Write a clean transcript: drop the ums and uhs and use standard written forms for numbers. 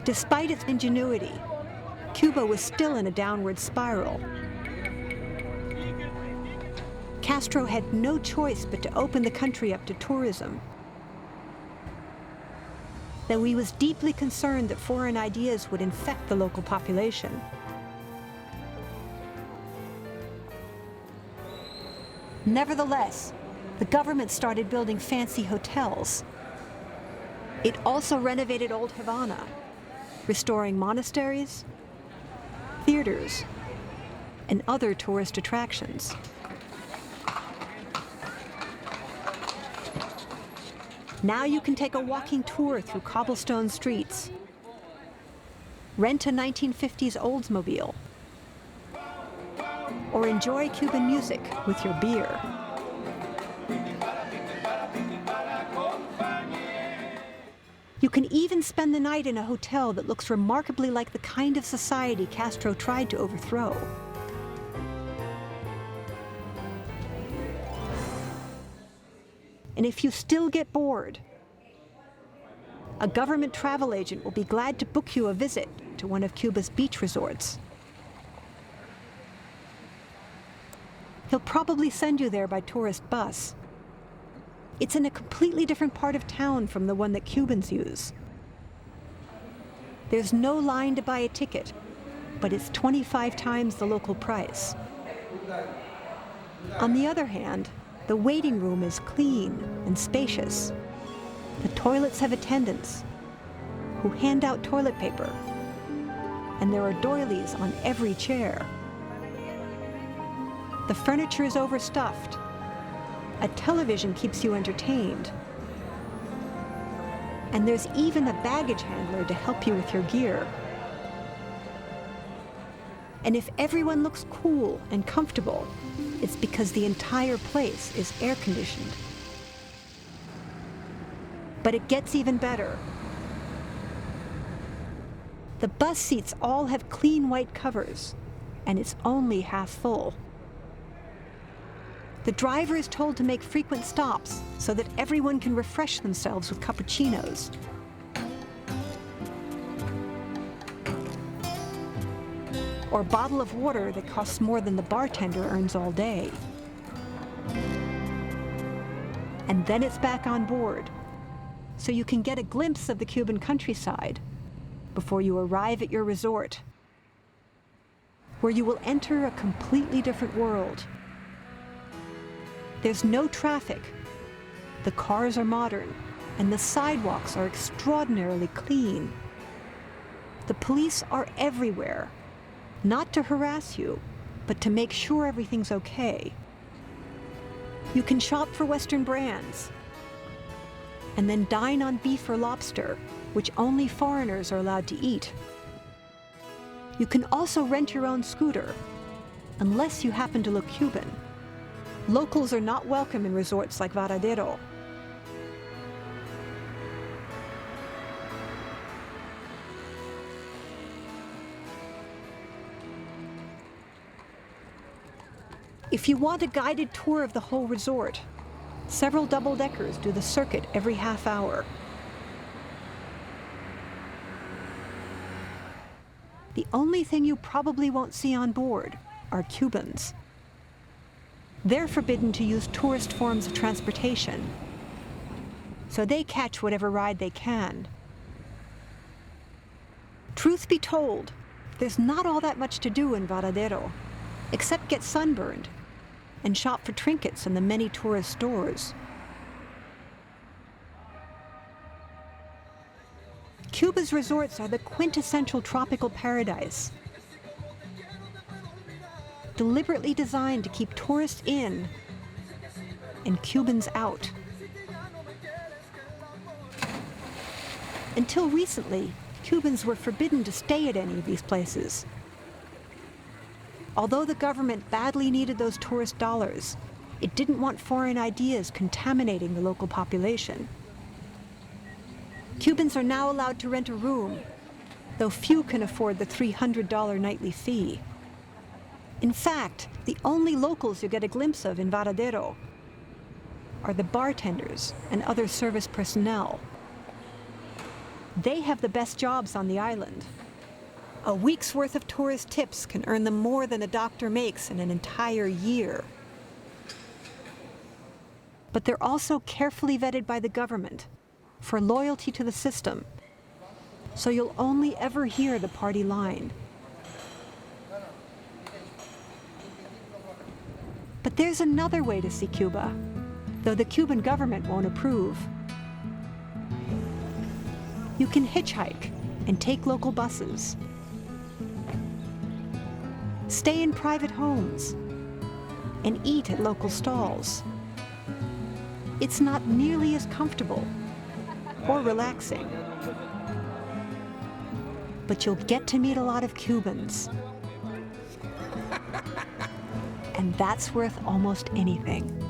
Despite its ingenuity, Cuba was still in a downward spiral. Castro had no choice but to open the country up to tourism. Though he was deeply concerned that foreign ideas would infect the local population. Nevertheless, the government started building fancy hotels. It also renovated Old Havana, restoring monasteries, theaters, and other tourist attractions. Now you can take a walking tour through cobblestone streets, rent a 1950s Oldsmobile, or enjoy Cuban music with your beer. You can even spend the night in a hotel that looks remarkably like the kind of society Castro tried to overthrow. And if you still get bored, a government travel agent will be glad to book you a visit to one of Cuba's beach resorts. He'll probably send you there by tourist bus. It's in a completely different part of town from the one that Cubans use. There's no line to buy a ticket, but it's 25 times the local price. On the other hand, the waiting room is clean and spacious. The toilets have attendants who hand out toilet paper, and there are doilies on every chair. The furniture is overstuffed. A television keeps you entertained. And there's even a baggage handler to help you with your gear. And if everyone looks cool and comfortable, it's because the entire place is air-conditioned. But it gets even better. The bus seats all have clean white covers, and it's only half full. The driver is told to make frequent stops so that everyone can refresh themselves with cappuccinos. Or a bottle of water that costs more than the bartender earns all day. And then it's back on board, so you can get a glimpse of the Cuban countryside before you arrive at your resort, where you will enter a completely different world. There's no traffic, the cars are modern, and the sidewalks are extraordinarily clean. The police are everywhere, not to harass you, but to make sure everything's okay. You can shop for Western brands, and then dine on beef or lobster, which only foreigners are allowed to eat. You can also rent your own scooter, unless you happen to look Cuban. Locals are not welcome in resorts like Varadero. If you want a guided tour of the whole resort, several double-deckers do the circuit every half hour. The only thing you probably won't see on board are Cubans. They're forbidden to use tourist forms of transportation, so they catch whatever ride they can. Truth be told, there's not all that much to do in Varadero, except get sunburned and shop for trinkets in the many tourist stores. Cuba's resorts are the quintessential tropical paradise, deliberately designed to keep tourists in and Cubans out. Until recently, Cubans were forbidden to stay at any of these places. Although the government badly needed those tourist dollars, it didn't want foreign ideas contaminating the local population. Cubans are now allowed to rent a room, though few can afford the $300 nightly fee. In fact, the only locals you get a glimpse of in Varadero are the bartenders and other service personnel. They have the best jobs on the island. A week's worth of tourist tips can earn them more than a doctor makes in an entire year. But they're also carefully vetted by the government for loyalty to the system, so you'll only ever hear the party line. But there's another way to see Cuba, though the Cuban government won't approve. You can hitchhike and take local buses. Stay in private homes and eat at local stalls. It's not nearly as comfortable or relaxing, but you'll get to meet a lot of Cubans. And that's worth almost anything.